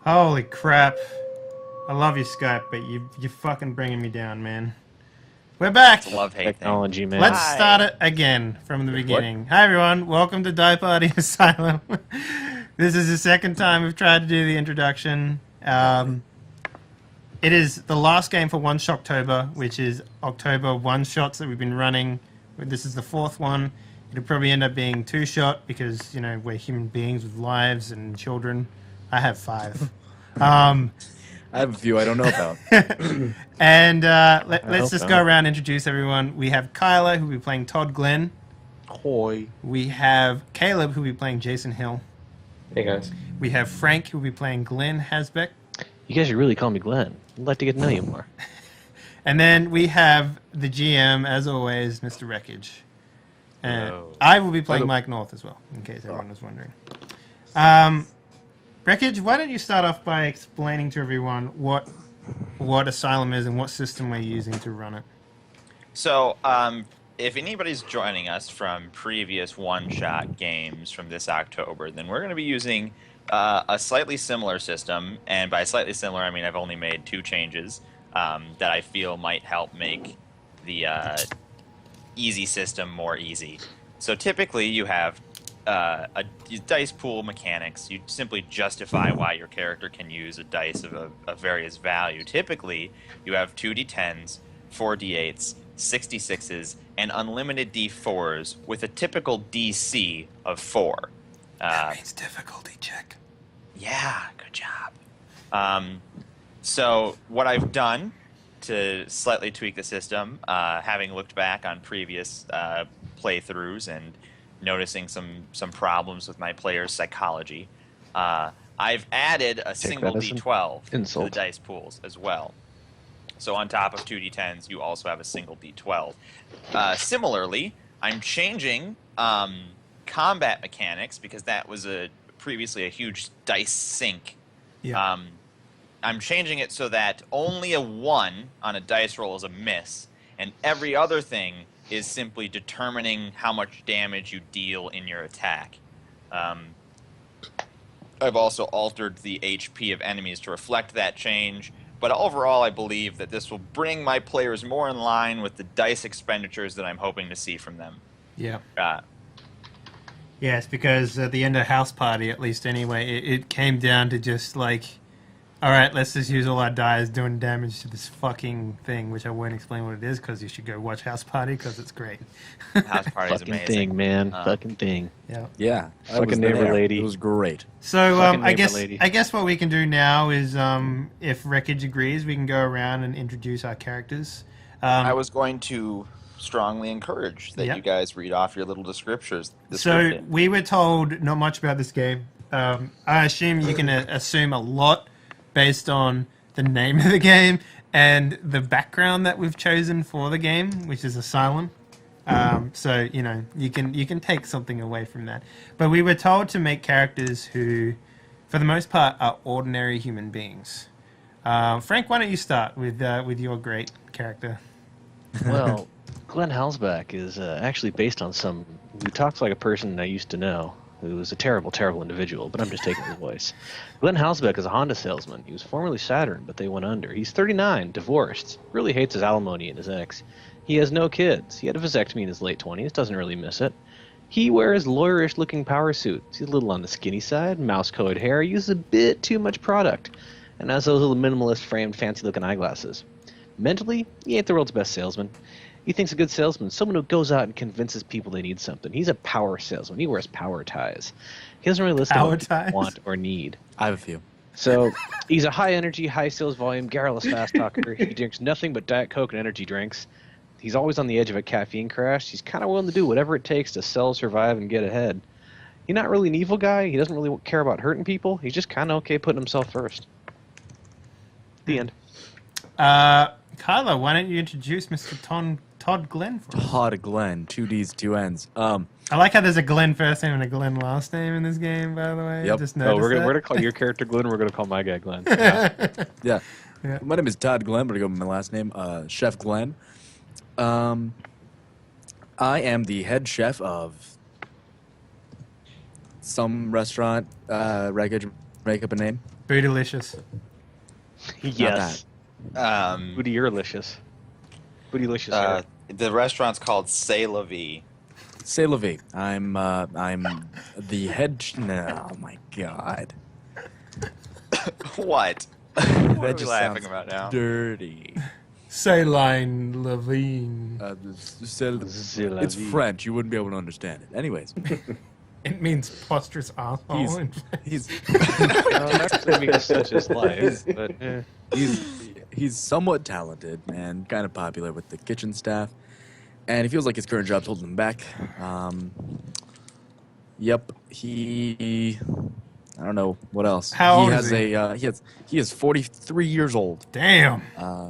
Holy crap. I love you, Skype, but you're fucking bringing me down, man. We're back! It's a love-hate thing. Technology, Let's man. start Hi. it again from the What? beginning. Hi, everyone. Welcome to Die Party Asylum. This is the second time we've tried to do the introduction. It is the last game for One Shocktober, which is October one-shots that we've been running. This is the fourth one. It'll probably end up being two-shot because, you know, we're human beings with lives and children. I have 5. I have a few I don't know about. And let's hope just not. go around and introduce everyone. We have Kyla, who will be playing Todd Glenn. Hoi. We have Caleb, who will be playing Jason Hill. Hey guys. We have Frank, who will be playing Glenn Hasbeck. You guys should really call me Glenn. I'd like to get to know you more. And then we have the GM, as always, Mr. Wreckage. And Hello. I will be playing Hello. Mike North as well, in case everyone was wondering. Wreckage, why don't you start off by explaining to everyone what Asylum is and what system we're using to run it? So, if anybody's joining us from previous one-shot games from this October, then we're going to be using a slightly similar system. And by slightly similar, I mean I've only made 2 changes that I feel might help make the easy system more easy. So typically you have a dice pool mechanics. You simply justify why your character can use a dice of a various value. Typically, you have 2d10s, 4d8s, 66s, and unlimited d4s with a typical DC of 4. That means difficulty check. Yeah, good job. So what I've done to slightly tweak the system, having looked back on previous playthroughs and noticing some problems with my players' psychology, I've added a single that as an d12 to the insult. dice pools as well. So on top of 2d10s, you also have a single d12. Similarly, I'm changing combat mechanics because that was previously a huge dice sink. Yeah. I'm changing it so that only a 1 on a dice roll is a miss, and every other thing is simply determining how much damage you deal in your attack. I've also altered the HP of enemies to reflect that change, but overall I believe that this will bring my players more in line with the dice expenditures that I'm hoping to see from them. Yeah. Uh, Yes, because at the end of House Party, at least anyway, it came down to just like, all right, let's just use all our dice doing damage to this fucking thing, which I won't explain what it is because you should go watch House Party because it's great. House Party is Fucking amazing. thing, man. Fucking thing. Yeah. Yeah. I Fucking was neighbor there. lady. It was great. So Fucking I neighbor lady. guess what we can do now is, if Wreckage agrees, we can go around and introduce our characters. I was going to strongly encourage that Yep. you guys read off your little descriptions. So we were told not much about this game. I assume you can assume a lot based on the name of the game and the background that we've chosen for the game, which is Asylum. So you know you can take something away from that. But we were told to make characters who, for the most part, are ordinary human beings. Frank, why don't you start with your great character? Well, Glenn Halsback is actually based on some who talks like a person I used to know, who was a terrible, terrible individual, but I'm just taking his voice. Glenn Halsbeck is a Honda salesman. He was formerly Saturn, but they went under. He's 39, divorced, really hates his alimony and his ex. He has no kids. He had a vasectomy in his late 20s, doesn't really miss it. He wears lawyerish-looking power suits. He's a little on the skinny side, mouse-colored hair, uses a bit too much product, and has those little minimalist framed fancy-looking eyeglasses. Mentally, he ain't the world's best salesman. He thinks a good salesman is someone who goes out and convinces people they need something. He's a power salesman. He wears power ties. He doesn't really listen to Power what people ties? want or need. I have a few. So he's a high energy, high sales volume, garrulous fast talker. He drinks nothing but Diet Coke and energy drinks. He's always on the edge of a caffeine crash. He's kind of willing to do whatever it takes to sell, survive, and get ahead. He's not really an evil guy. He doesn't really care about hurting people. He's just kind of okay putting himself first. The end. Kyla, why don't you introduce Mr. Todd Glenn for us? Todd Glenn. 2Ds, 2Ns. I like how there's a Glenn first name and a Glenn last name in this game, by the way. Yep. Just Oh, noticed we're that. gonna call your character Glenn. We're gonna call my guy Glenn. Yeah. Yeah. My name is Todd Glenn, but I go with my last name, Chef Glenn. I am the head chef of some restaurant, Wreckage make up a name? Bootylicious. Yes. Um, Bootylicious. Bootylicious. Eric. the restaurant's called C'est La Vie. C'est la vie. I'm the head. No, oh my god. What? That What are we just laughing sounds about now? dirty. Saline Levine. It's French. You wouldn't be able to understand it. Anyways, It means preposterous asshole. he's Actually, because such is life. But he's somewhat talented and kind of popular with the kitchen staff, and he feels like his current job's holding him back. Yep, he. I don't know what else. How old has is he? He is 43 years old. Damn.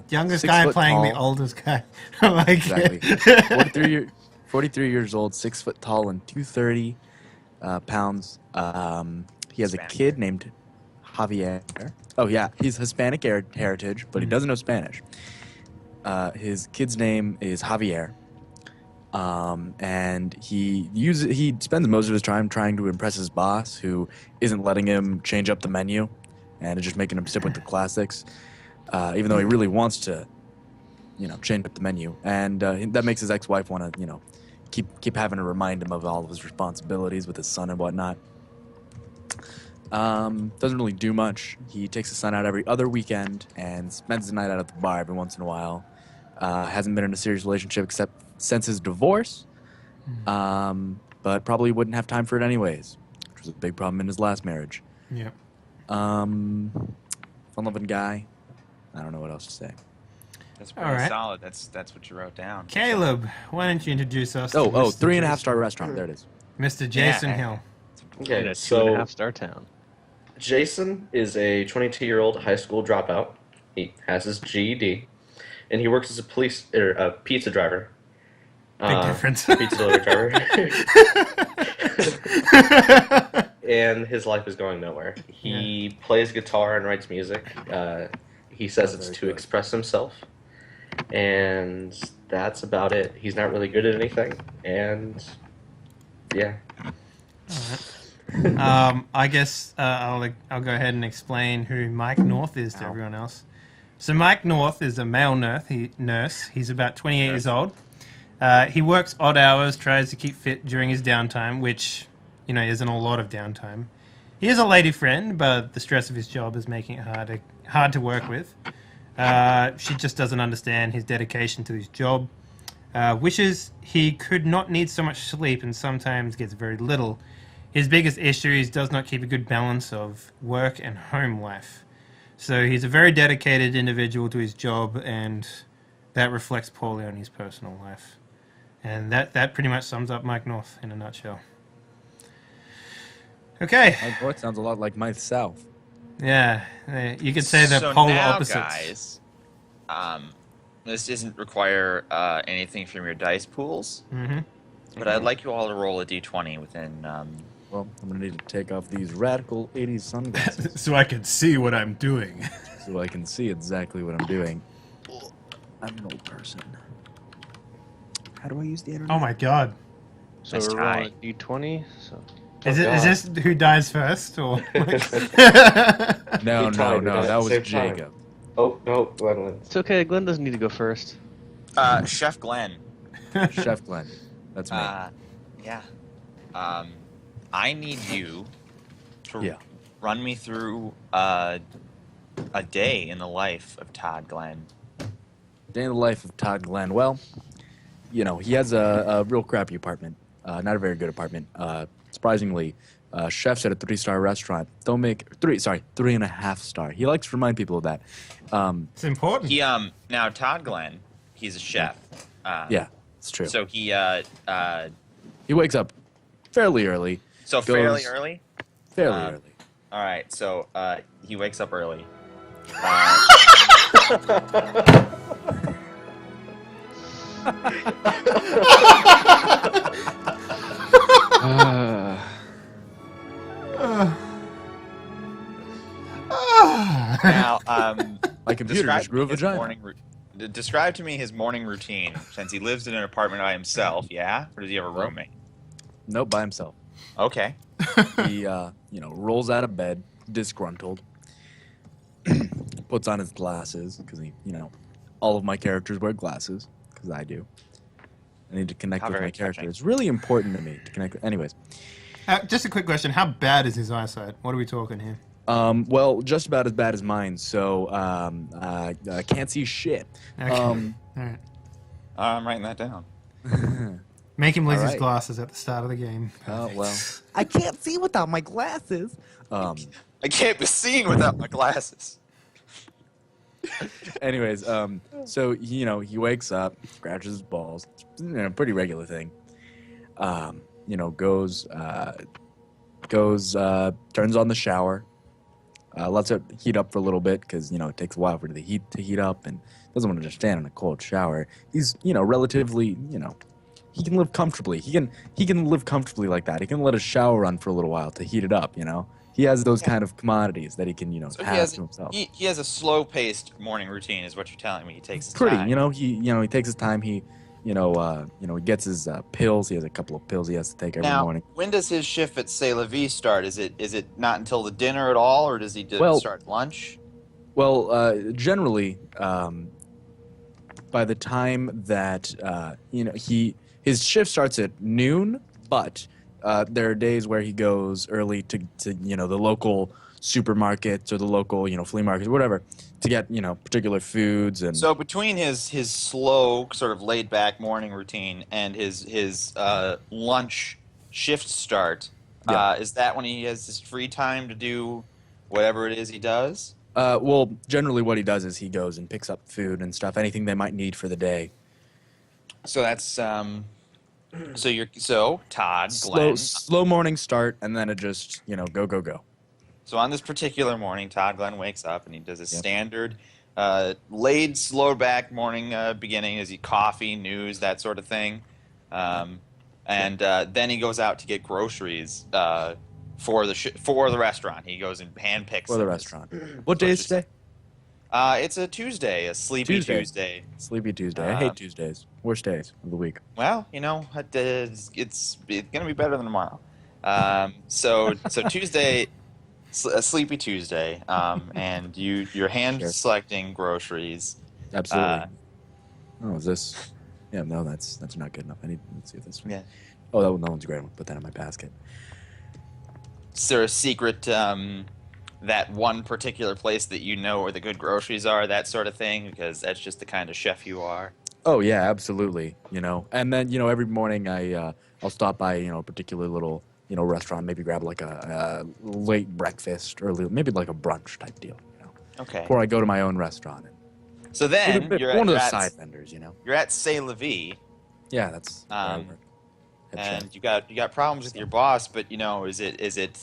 Youngest guy 6 foot playing the tall. oldest guy. I like Exactly. it. 43 years old, 6 foot tall, and 230 pounds. He has a Hispanic. kid named Javier. Oh yeah, he's Hispanic heritage, but he doesn't know Spanish. His kid's name is Javier, and he spends most of his time trying to impress his boss, who isn't letting him change up the menu, and is just making him stick with the classics, even though he really wants to, change up the menu, and that makes his ex-wife want to, keep having to remind him of all of his responsibilities with his son and whatnot. Doesn't really do much. He takes his son out every other weekend and spends the night out at the bar every once in a while. Hasn't been in a serious relationship except since his divorce, but probably wouldn't have time for it anyways, which was a big problem in his last marriage. Yep. Fun-loving guy. I don't know what else to say. That's pretty Alright. solid. That's what you wrote down. Caleb, why don't you introduce us to Oh, Mr. 3.5 Jason- star restaurant. There it is. Mr. Jason Yeah. Hill. Okay, in a so 2.5-star town. Jason is a 22-year-old high school dropout. He has his GED, and he works as a pizza driver. Big difference. Pizza delivery driver. And his life is going nowhere. He plays guitar and writes music. He says it's very to good. express himself, and that's about it. He's not really good at anything, and yeah. I guess I'll go ahead and explain who Mike North is to everyone else. So Mike North is a male nurse. He's about 28 years old. He works odd hours, tries to keep fit during his downtime, which, isn't a lot of downtime. He has a lady friend, but the stress of his job is making it hard to work with. She just doesn't understand his dedication to his job. Wishes he could not need so much sleep and sometimes gets very little. His biggest issue is does not keep a good balance of work and home life. So he's a very dedicated individual to his job, and that reflects poorly on his personal life. And that pretty much sums up Mike North in a nutshell. Okay, My voice sounds a lot like myself. yeah, you could say the so polar now, opposites. guys, this doesn't require anything from your dice pools, Mm-hmm. but I'd like you all to roll a d20 within. Well, I'm gonna need to take off these radical 80s sunglasses So I can see what I'm doing. so I can see exactly what I'm doing. I'm an old person. How do I use the internet? Oh my god. So Let's we're try. rolling a d20. So Is God. this who dies first, or? No, We no, tied no, it at that the was same time. Jacob. Oh, no, Glenn wins. it's okay. Glenn doesn't need to go first. Chef Glenn. Chef Glenn. That's me. Yeah. I need you to Yeah. run me through a day in the life of Todd Glenn. Day in the life of Todd Glenn. Well, he has a real crappy apartment. Not a very good apartment. Surprisingly, chefs at a 3-star restaurant don't make 3.5 star. He likes to remind people of that. It's important. He now Todd Glenn, he's a chef. Yeah, it's true. So he He wakes up fairly early. fairly goes- early. Fairly Um, early. All right. So he wakes up early. Now, My computer describe just grew a to me his vagina. describe to me his morning routine, since he lives in an apartment by himself. Yeah, or does he have a roommate? Nope, by himself. Okay. He, rolls out of bed, disgruntled. Puts on his glasses because all of my characters wear glasses because I do. I need to connect How with very my character. touching. It's really important to me to connect with. Anyways, Just a quick question: how bad is his eyesight? What are we talking here? well, just about as bad as mine. So I can't see shit. Okay. All right. I'm writing that down. Make him lose All his right. glasses at the start of the game. Oh Perfect. well, I can't see without my glasses. I can't be seen without my glasses. Anyways, so he wakes up, scratches his balls, pretty regular thing. Goes, turns on the shower, lets it heat up for a little bit because it takes a while for the heat to heat up, and doesn't want to just stand in a cold shower. He's relatively he can live comfortably. He can live comfortably like that. He can let his shower run for a little while to heat it up. He has those kind of commodities that he can So have to himself. he has a slow-paced morning routine, is what you're telling me. He takes his Pretty, time. he takes his time. He gets his pills. He has a couple of pills he has to take every Now, morning. when does his shift at C'est La Vie start? Is it not until the dinner at all, or does he start lunch? Well, generally, by the time that his shift starts at noon, but there are days where he goes early to the local supermarkets or the local flea markets or whatever to get particular foods. And So between his slow, sort of laid back morning routine and his lunch shift start, Yeah. is that when he has his free time to do whatever it is he does? well, generally what he does is he goes and picks up food and stuff, anything they might need for the day. So that's so Todd, Glenn. Slow morning start, and then it just go. So on this particular morning, Todd Glenn wakes up and he does his Yep. standard laid, slow back morning beginning. Is he coffee, news, that sort of thing, and then he goes out to get groceries for the restaurant. He goes and handpicks For the them. restaurant. What day is today? It's a Tuesday, a sleepy Tuesday. Sleepy Tuesday. I hate Tuesdays. Worst days of the week. Well, it's gonna be better than tomorrow. So Tuesday. A sleepy Tuesday, and you're hand Sure. selecting groceries. Absolutely. Is this? Yeah, no, that's not good enough. Let's see this one. Yeah. Oh, that one's great. I'll put that in my basket. Is there a secret that one particular place that where the good groceries are, that sort of thing? Because that's just the kind of chef you are. Oh yeah, absolutely. And then every morning I'll stop by a particular little restaurant, maybe grab like a late breakfast or maybe like a brunch type deal. Okay. Before I go to my own restaurant. So then One of the side vendors. You're at C'est La Vie, Yeah, that's where I work. Head and you got problems with your boss, but is it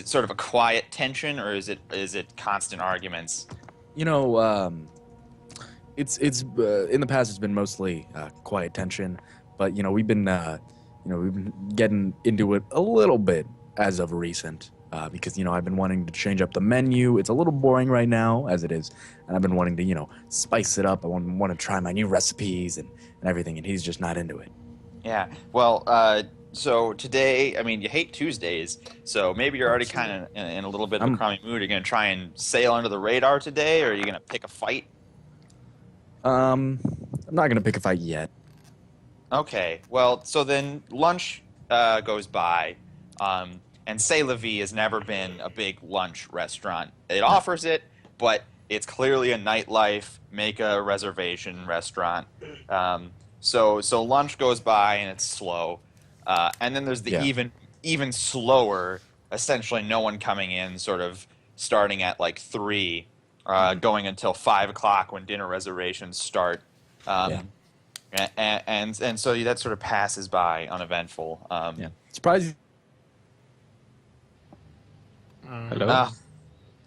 sort of a quiet tension, or is it constant arguments? chef. It's in the past it's been mostly quiet tension, but we've been getting into it a little bit as of recent because I've been wanting to change up the menu. It's a little boring right now as it is, and I've been wanting to spice it up. I want to try my new recipes and everything, and he's just not into it. Yeah. Well, so today, I mean, you hate Tuesdays, so maybe you're already kind of in a little bit of a crummy mood. Are you going to try and sail under the radar today, or are you going to pick a fight? I'm not gonna pick a fight yet. Okay. Well, so then lunch goes by, and C'est La Vie has never been a big lunch restaurant. It offers it, but it's clearly a nightlife, make a reservation restaurant. So lunch goes by and it's slow, and then there's the even slower, essentially no one coming in, sort of starting at like 3, going until 5 o'clock when dinner reservations start. And so that sort of passes by uneventful. Surprise. Hello?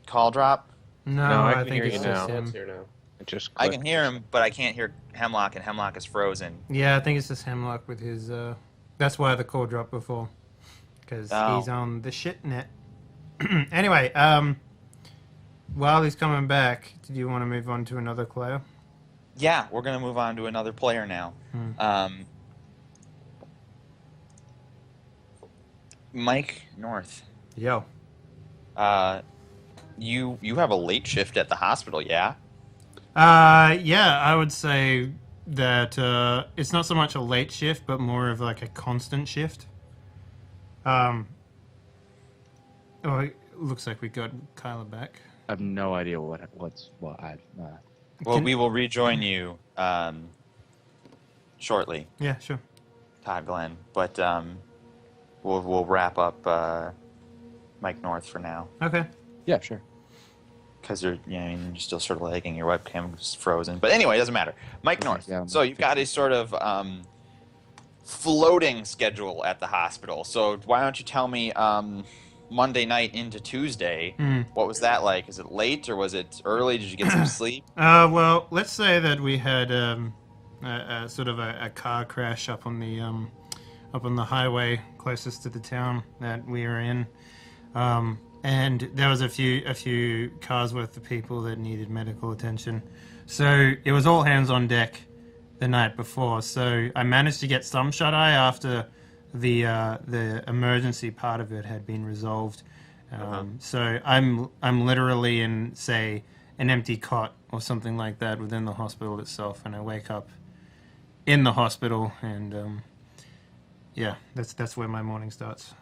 Call drop. No, No, I I can think hear it's you just now. him. It's here now. It just I clicked. can hear him, but I can't hear Hemlock, and Hemlock is frozen. Yeah, I think it's just Hemlock with his. That's why the call dropped before, because Oh. he's on the shit net. Anyway, while he's coming back, do you want to move on to another player? Yeah, we're gonna move on to another player now. Mike North. Yo. You have a late shift at the hospital, yeah? Yeah, I would say that it's not so much a late shift, but more of like a constant shift. Um, oh, it looks like we got Kyla back. I have no idea what's what. Well, Can- we will rejoin you shortly, Yeah, sure. Todd Glenn. But we'll wrap up Mike North for now. Okay. Yeah, sure. Because you're still sort of lagging. Your webcam's frozen. But anyway, it doesn't matter. Mike North. Yeah, So you've got a sort of floating schedule at the hospital. So why don't you tell me Monday night into Tuesday, what was that like? Is it late or was it early? Did you get some sleep? Well, let's say that we had a sort of a car crash up on the highway closest to the town that we were in, and there was a few cars worth of people that needed medical attention. So it was all hands on deck the night before. So I managed to get some shut eye after the emergency part of it had been resolved. So I'm literally in, say, an empty cot or something like that within the hospital itself, and I wake up in the hospital, and yeah, that's where my morning starts.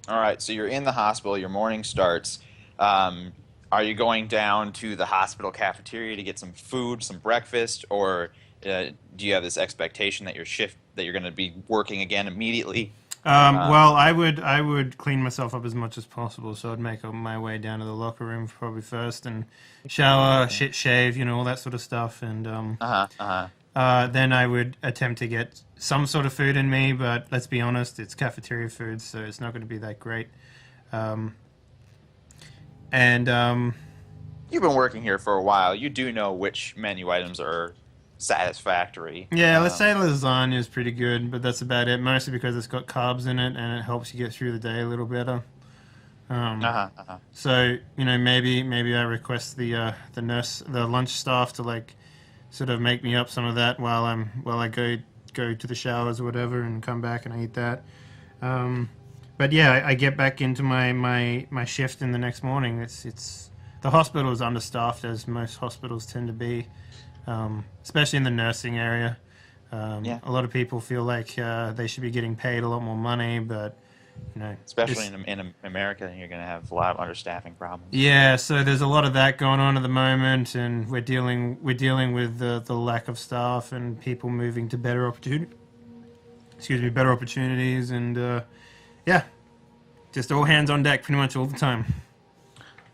All right, so you're in the hospital. Your morning starts. Are you going down to the hospital cafeteria to get some food, some breakfast, or do you have this expectation that you're going to be working again immediately? Well, I would clean myself up as much as possible, so I'd make my way down to the locker room probably first and shower, shave, all that sort of stuff, and then I would attempt to get some sort of food in me, but let's be honest, it's cafeteria food, so it's not going to be that great. You've been working here for a while. You do know which menu items are satisfactory. Yeah, let's say lasagna is pretty good, but that's about it. Mostly because it's got carbs in it, and it helps you get through the day a little better. So maybe I request the lunch staff to sort of make me up some of that while I go to the showers or whatever, and come back and I eat that. But yeah, I get back into my shift in the next morning. It's the hospital is understaffed, as most hospitals tend to be. Especially in the nursing area. A lot of people feel like they should be getting paid a lot more money, but especially in America, you're going to have a lot of understaffing problems. Yeah, so there's a lot of that going on at the moment, and we're dealing with the lack of staff and people moving to better opportunities, and yeah, just all hands on deck pretty much all the time.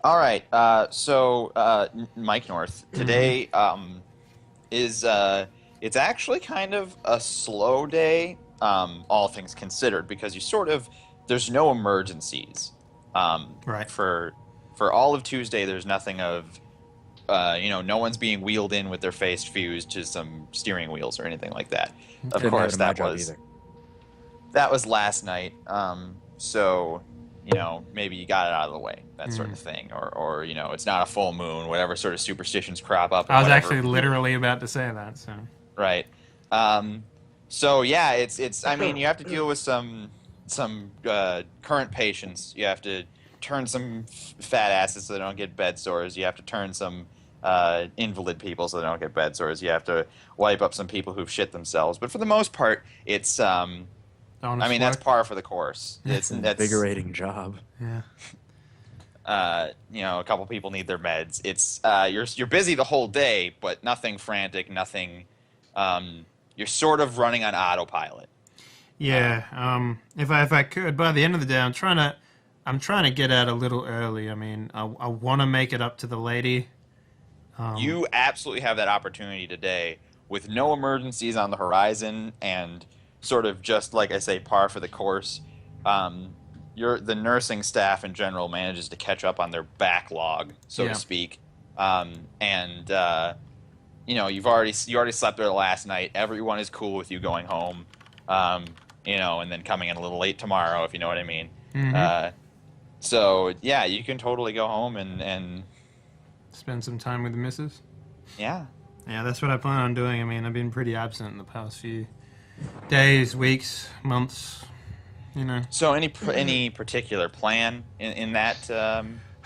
All right, so Mike North, today it's actually kind of a slow day, all things considered, because there's no emergencies. Right. For all of Tuesday, there's nothing of, no one's being wheeled in with their face fused to some steering wheels or anything like that. Of course, that was last night. So, maybe you got it out of the way, that sort of thing, or it's not a full moon, whatever sort of superstitions crop up. I was actually literally about to say that. So right. So yeah, it's. I mean, you have to deal with some current patients. You have to turn some fat asses so they don't get bed sores. You have to turn some invalid people so they don't get bed sores. You have to wipe up some people who've shit themselves. But for the most part, it's. That's par for the course. That's an invigorating job. Yeah. A couple people need their meds. It's you're busy the whole day, but nothing frantic, nothing. You're sort of running on autopilot. Yeah. If I could, by the end of the day, I'm trying to get out a little early. I mean, I want to make it up to the lady. You absolutely have that opportunity today, with no emergencies on the horizon, and sort of just like I say, par for the course. The nursing staff in general manages to catch up on their backlog, so to speak. You already slept there last night. Everyone is cool with you going home, and then coming in a little late tomorrow, if you know what I mean. Mm-hmm. So yeah, you can totally go home and spend some time with the missus. Yeah. Yeah, that's what I plan on doing. I mean, I've been pretty absent in the past few days, weeks, months. So any particular plan in that?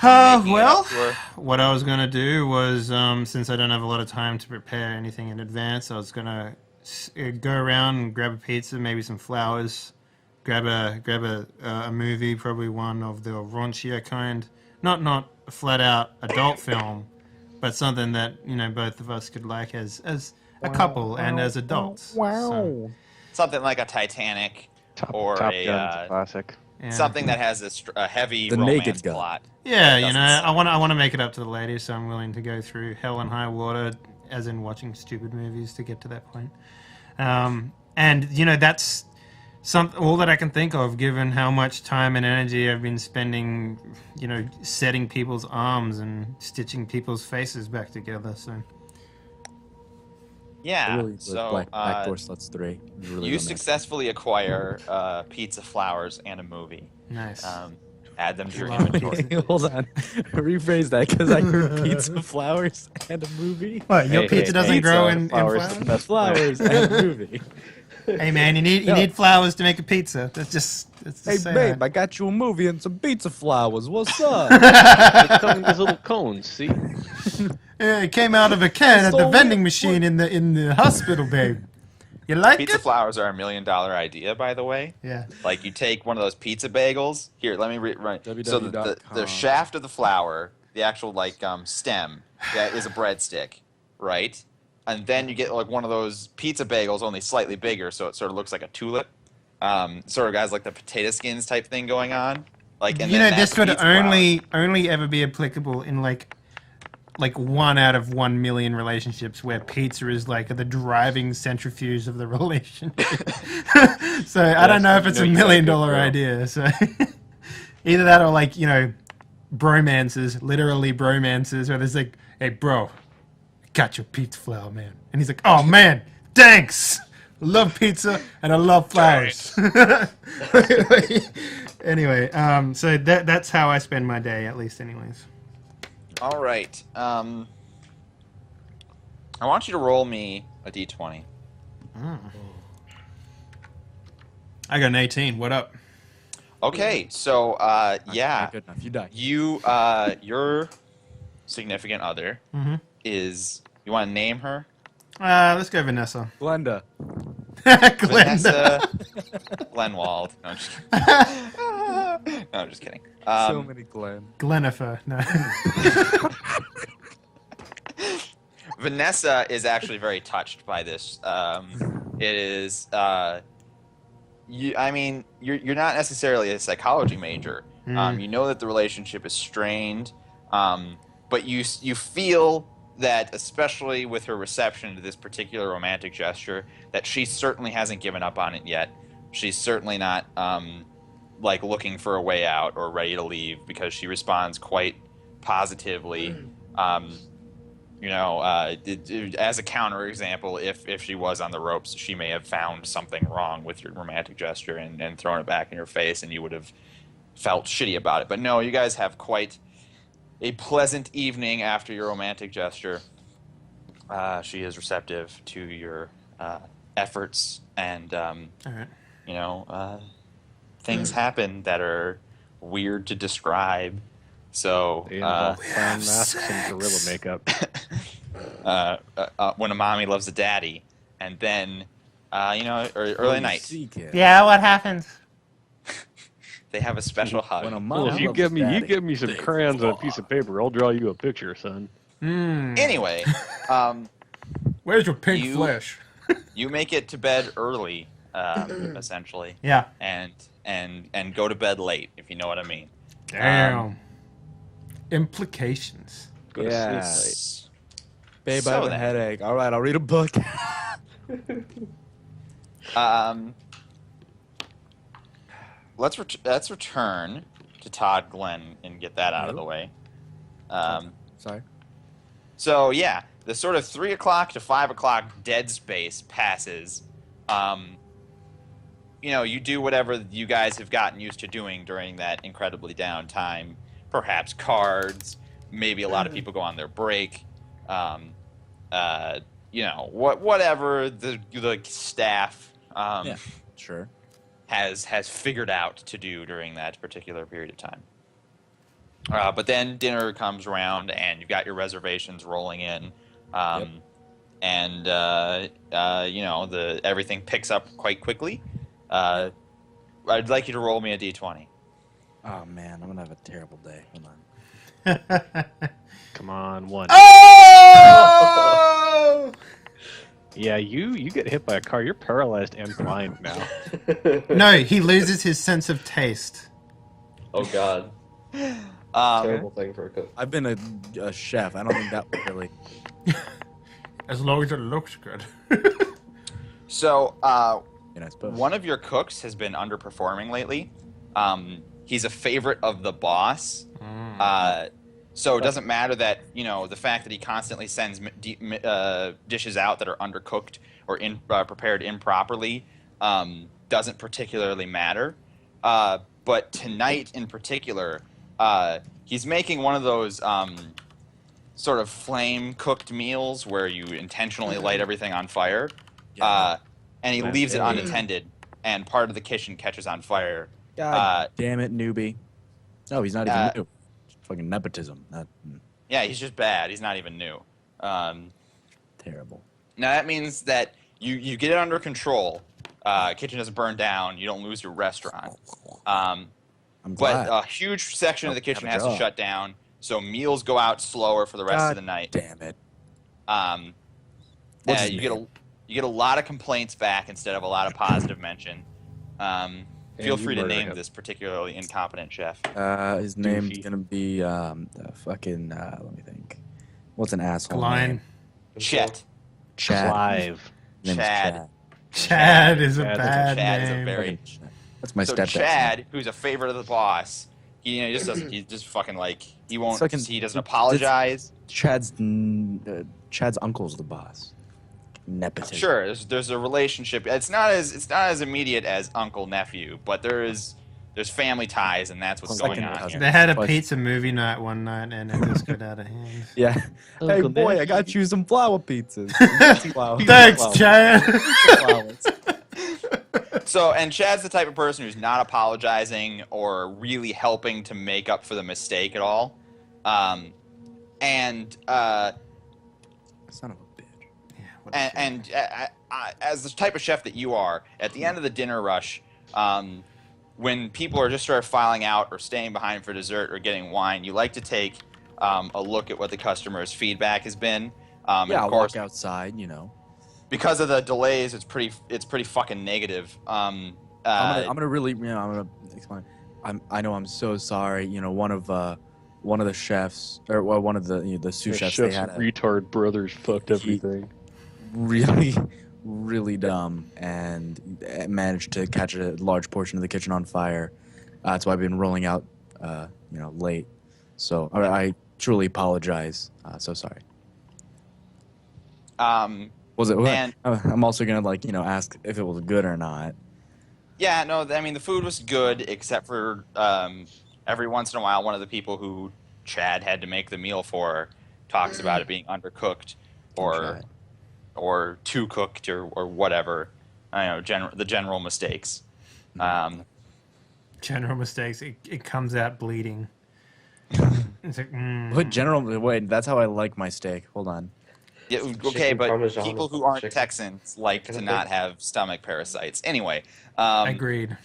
making it Well, up to her? what I was going to do was, since I don't have a lot of time to prepare anything in advance, I was going to go around and grab a pizza, maybe some flowers, grab a movie, probably one of the raunchier kind. Not a flat out adult film, but something that, both of us could like as a couple and as adults. So, Something like a Titanic Top or Gun's a a classic. yeah. something that has a heavy The romance Naked Gun. plot. Yeah, that doesn't I suck. want to make it up to the ladies, so I'm willing to go through hell and high water, as in watching stupid movies to get to that point. And that's all that I can think of, given how much time and energy I've been spending, setting people's arms and stitching people's faces back together. So Yeah. Really, So Backdoor Sluts 3. Really you romantic. successfully acquire pizza, flowers, and a movie. nice. Add them to your Love inventory. pizza. Hold on. Rephrase that because I heard pizza, flowers, and a movie. What, your Hey, pizza hey, doesn't pizza, grow in flowers, flowers? the best Flowers and a movie. Hey man, you need flowers to make a pizza. That's Hey say babe, that. I got you a movie and some pizza flowers. What's up? They come in these little cones. See, Yeah, it came out of a can at the So vending weird. machine in the hospital, babe. You like Pizza it? flowers are $1 million idea, by the way. Yeah. Like you take one of those pizza bagels. Here, let me run. So the www.com. shaft of the flower, the actual stem, that is a breadstick, right? And then you get like one of those pizza bagels, only slightly bigger, so it sort of looks like a tulip. Sort of guys like the potato skins type thing going on. Like, and then This that's would pizza flour. only ever be applicable in like 1 out of 1 million relationships where pizza is like the driving centrifuge of the relationship. So I don't know if it's you a know $1 you got a million good girl. idea. So either that or bromances, literally bromances, where there's like, hey bro, I got your pizza flour, man, and he's like, oh man, thanks. I love pizza and I love flowers. Anyway, so that's how I spend my day, at least, anyways. All right. I want you to roll me a d20. I got an 18. What up? Okay, so yeah, Not good enough. You die. your significant other is. You want to name her? Let's go Vanessa. Glenda. Glenda. Vanessa Glenwald. No, I'm just kidding. No, I'm just kidding. So many Glenn. Glenifer. No. Vanessa is actually very touched by this. It is. You're not necessarily a psychology major. You know that the relationship is strained, but you feel that, especially with her reception to this particular romantic gesture, that she certainly hasn't given up on it yet. She's certainly not looking for a way out or ready to leave, because she responds quite positively. As a counterexample, if she was on the ropes, she may have found something wrong with your romantic gesture and thrown it back in your face, and you would have felt shitty about it. But no, you guys have quite a pleasant evening after your romantic gesture. She is receptive to your efforts, and All right. things happen that are weird to describe. So they involve clown masks and gorilla makeup. when a mommy loves a daddy, and then early night, Yeah, what happens? they have a special hug. When a Well, mom if you loves give me daddy. some crayons and a piece of paper, I'll draw you a picture, son. Anyway, Where's your pink You- flesh? you make it to bed early, essentially, Yeah. and go to bed late, if you know what I mean. Damn. Implications. Go to Yeah. sleep S- Babe, I So have a then. headache. All right, I'll read a book. Let's return to Todd Glenn and get that out of the way. Sorry. So yeah, the sort of 3 o'clock to 5 o'clock dead space passes. You do whatever you guys have gotten used to doing during that incredibly down time. Perhaps cards. Maybe a lot of people go on their break. Whatever the staff Yeah. Sure. has figured out to do during that particular period of time. But then dinner comes around, and you've got your reservations rolling in, and you know everything picks up quite quickly. I'd like you to roll me a d20. Oh man, I'm gonna have a terrible day. Hold on. Come on, 1. Oh! Yeah, you get hit by a car. You're paralyzed and blind now. No, he loses his sense of taste. Oh God. Um, Terrible thing for a cook. I've been a chef. I don't think that would really. As long as it looks good. so, I suppose. one of your cooks has been underperforming lately. He's a favorite of the boss. So it doesn't matter that, you know, the fact that he constantly sends dishes out that are undercooked or prepared improperly doesn't particularly matter. But tonight in particular, he's making one of those sort of flame-cooked meals where you intentionally light everything on fire. And he leaves it unattended, and part of the kitchen catches on fire. God damn it, newbie. No, he's not even new. Fucking nepotism. Yeah, he's just bad. He's not even new. Terrible. Now that means that you get it under control. Kitchen doesn't burn down. You don't lose your restaurant. I'm glad. But a huge section of the kitchen has to shut down, so meals go out slower for the rest of the night. Damn it. You get a lot of complaints back instead of a lot of positive mention. Feel free to name this particularly incompetent chef. His name's gonna be fucking. Let me think. What's an asshole Line. name? Chet. Chad. Clive. His name's Chad. Chad is a Chad. bad Chad is a name. very. That's my So stepdad's Chad, name. who's a favorite of the boss, he just doesn't. He just fucking like he won't. Fucking- He doesn't apologize. Chad's uncle's the boss. Nepotism. Sure, there's a relationship. It's not as immediate as uncle nephew, but there's family ties, and that's what's Second going on cousin. here. They had a But- pizza movie night one night, and it just got out of hand. Yeah. Hey Uncle boy, I Nephew. got you some flour pizzas. Flour. Thanks, Flour. Chad. Flowers. So, and Chad's the type of person who's not apologizing or really helping to make up for the mistake at all. Son of a bitch. And as the type of chef that you are, at the end of the dinner rush, when people are just sort of filing out or staying behind for dessert or getting wine, you like to take a look at what the customer's feedback has been. And Yeah, of I'll course, walk outside, you know. because of the delays, it's pretty fucking negative. I'm gonna really, you know, I'm gonna explain. I know I'm so sorry. You know, one of the chefs, or well, one of the sous chefs, they had a retard brothers fucked everything. really dumb and managed to catch a large portion of the kitchen on fire. That's why I've been rolling out, late. So I truly apologize. So sorry. Was it? And- I'm also gonna ask if it was good or not. Yeah, no, I mean, the food was good, except for every once in a while, one of the people who Chad had to make the meal for talks about it being undercooked or too cooked or whatever. I don't know, the general mistakes. General mistakes. It comes out bleeding. It's like, Wait, that's how I like my steak. Hold on. Yeah, okay, Chicken but Parmesan people with who aren't chicken. Texans like to Chicken not bacon. have stomach parasites. Anyway. agreed.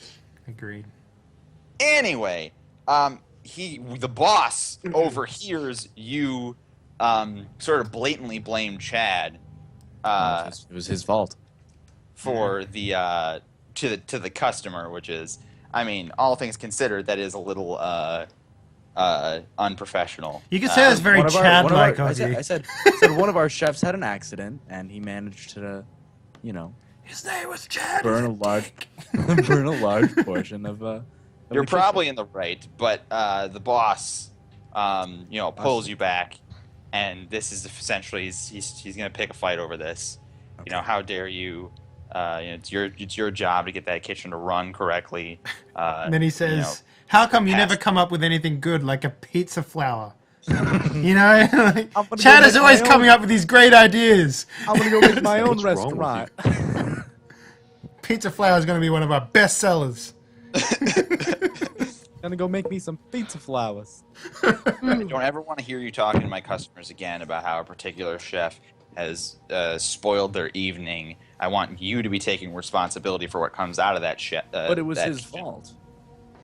Anyway, the boss overhears you sort of blatantly blame Chad It was his fault. for the to the customer, which is, I mean, all things considered, that is a little unprofessional. You could say it's very Chad-like I of you. said one of our chefs had an accident and he managed to, His name was Chad. burn a large portion of. You're probably in the right, but the boss, pulls you back, and this is essentially he's going to pick a fight over this. Okay. You know, how dare you? It's your job to get that kitchen to run correctly. And then he says, "How come you never come up with anything good like a pizza flour?" You know, like, I'm gonna Chad go is make always my coming own. up with these great ideas. I'm gonna go make my own What's wrong with restaurant. Pizza flour is going to be one of our best sellers. Gonna go make me some pizza flowers. I don't ever want to hear you talking to my customers again about how a particular chef has spoiled their evening. I want you to be taking responsibility for what comes out of that chef. But it was his fault.